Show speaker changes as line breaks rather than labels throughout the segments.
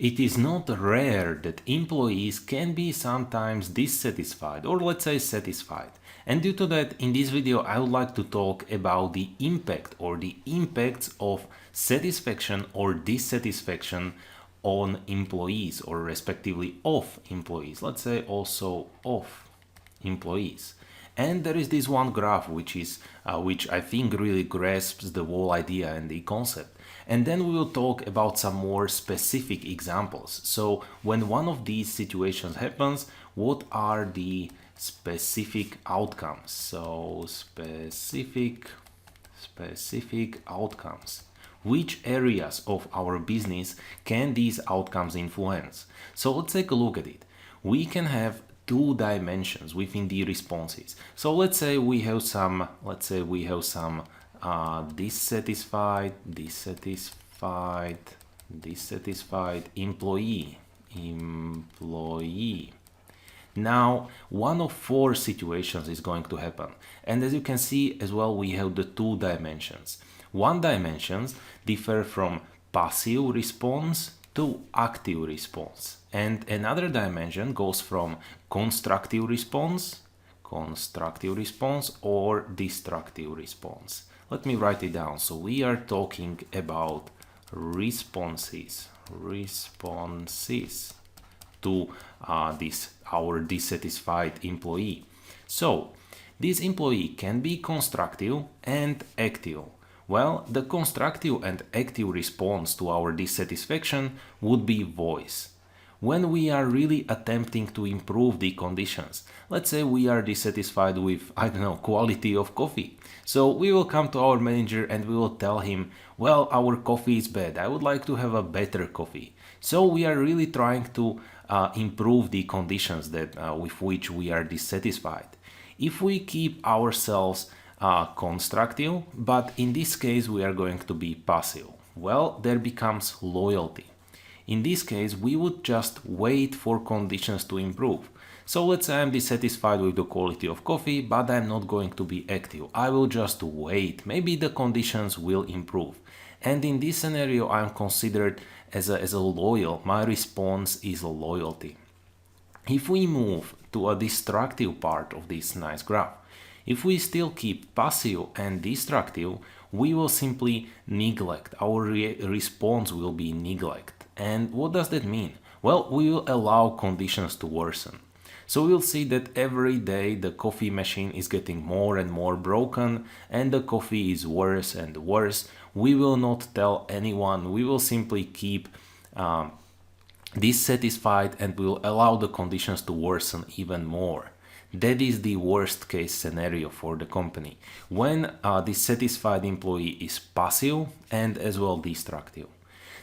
It is not rare that employees can be sometimes dissatisfied or let's say satisfied. And due to that, in this video, I would like to talk about the impact or the impacts of satisfaction or dissatisfaction on employees or respectively of employees. Let's say also of employees. And there is this one graph which I think really grasps the whole idea and the concept. And then we will talk about some more specific examples. So when one of these situations happens, what are the specific outcomes? So specific outcomes. Which areas of our business can these outcomes influence? So let's take a look at it. We can have two dimensions within the responses. So let's say we have some dissatisfied employee. Now, one of four situations is going to happen. And as you can see as well, we have the two dimensions. One dimensions differ from passive response to active response. And another dimension goes from constructive response or destructive response. Let me write it down. So we are talking about responses to our dissatisfied employee. So this employee can be constructive and active. Well, the constructive and active response to our dissatisfaction would be voice. When we are really attempting to improve the conditions, let's say we are dissatisfied with, quality of coffee. So we will come to our manager and we will tell him, well, our coffee is bad. I would like to have a better coffee. So we are really trying to improve the conditions that with which we are dissatisfied. If we keep ourselves constructive, but in this case we are going to be passive, well, there becomes loyalty. In this case, we would just wait for conditions to improve. So let's say I'm dissatisfied with the quality of coffee, but I'm not going to be active. I will just wait. Maybe the conditions will improve. And in this scenario, I'm considered as a loyal. My response is loyalty. If we move to a destructive part of this nice graph, if we still keep passive and destructive, we will simply neglect. Our response will be neglect. And what does that mean? Well, we will allow conditions to worsen. So we'll see that every day the coffee machine is getting more and more broken and the coffee is worse and worse. We will not tell anyone. We will simply keep dissatisfied and we will allow the conditions to worsen even more. That is the worst case scenario for the company, when a dissatisfied employee is passive and as well destructive.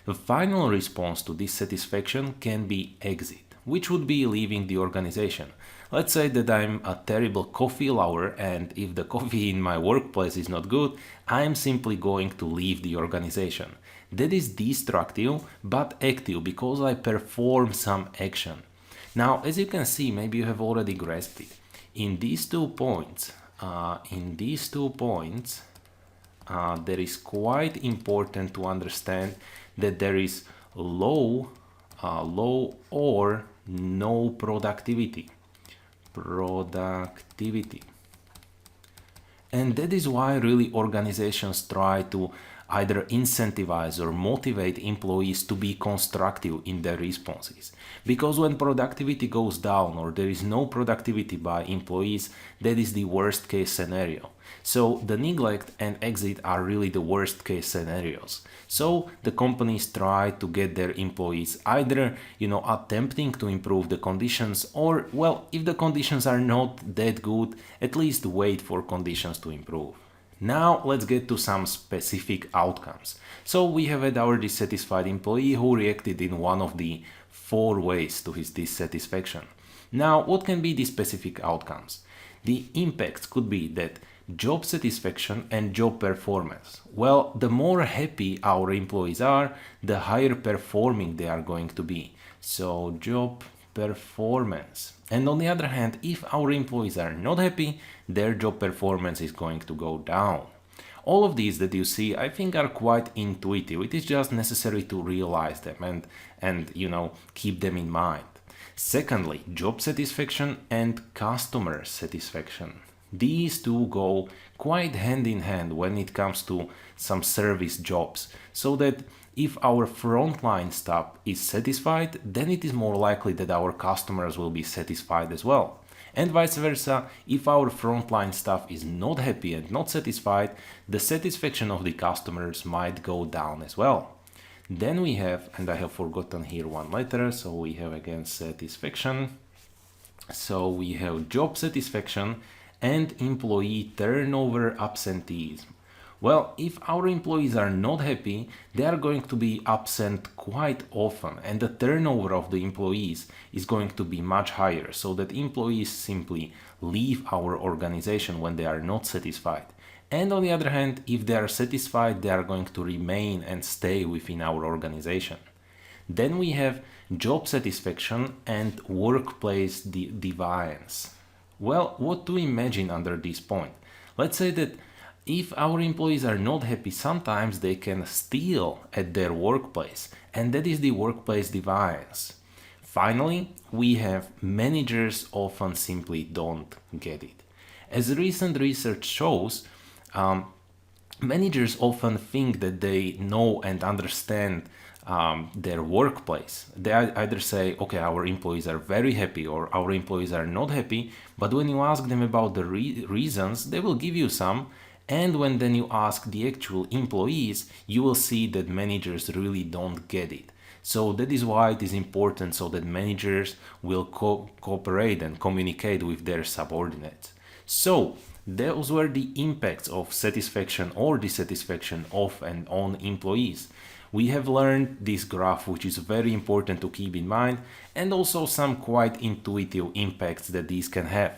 The final response to dissatisfaction can be exit, which would be leaving the organization. Let's say that I'm a terrible coffee lover and if the coffee in my workplace is not good, I'm simply going to leave the organization. That is destructive but active because I perform some action. Now, as you can see, maybe you have already grasped it. In these 2 points, there is quite important to understand that there is low or no productivity. And that is why really organizations try to either incentivize or motivate employees to be constructive in their responses. Because when productivity goes down or there is no productivity by employees, that is the worst case scenario. So the neglect and exit are really the worst case scenarios. So the companies try to get their employees either, attempting to improve the conditions or, well, if the conditions are not that good, at least wait for conditions to improve. Now let's get to some specific outcomes. So we have had our dissatisfied employee who reacted in one of the 4 ways to his dissatisfaction. Now, what can be the specific outcomes? The impacts could be that job satisfaction and job performance. Well, the more happy our employees are, the higher performing they are going to be. So job performance. And on the other hand, if our employees are not happy, their job performance is going to go down. All of these that you see, I think, are quite intuitive. It is just necessary to realize them and keep them in mind. Secondly, job satisfaction and customer satisfaction. These two go quite hand in hand when it comes to some service jobs, so that if our frontline staff is satisfied, then it is more likely that our customers will be satisfied as well. And vice versa, if our frontline staff is not happy and not satisfied, the satisfaction of the customers might go down as well. Then we have, and I have forgotten here one letter, so we have again satisfaction. So we have job satisfaction and employee turnover absenteeism. Well, if our employees are not happy, they are going to be absent quite often, and the turnover of the employees is going to be much higher, so that employees simply leave our organization when they are not satisfied. And on the other hand, if they are satisfied, they are going to remain and stay within our organization. Then we have job satisfaction and workplace deviance. Well, what to imagine under this point? Let's say that if our employees are not happy, sometimes they can steal at their workplace, and that is the workplace deviance. Finally, we have managers often simply don't get it. As recent research shows, managers often think that they know and understand their workplace. They either say, okay, our employees are very happy or our employees are not happy, but when you ask them about the reasons, they will give you some. And when then you ask the actual employees, you will see that managers really don't get it. So that is why it is important so that managers will cooperate and communicate with their subordinates. So those were the impacts of satisfaction or dissatisfaction of and on employees. We have learned this graph, which is very important to keep in mind, and also some quite intuitive impacts that these can have.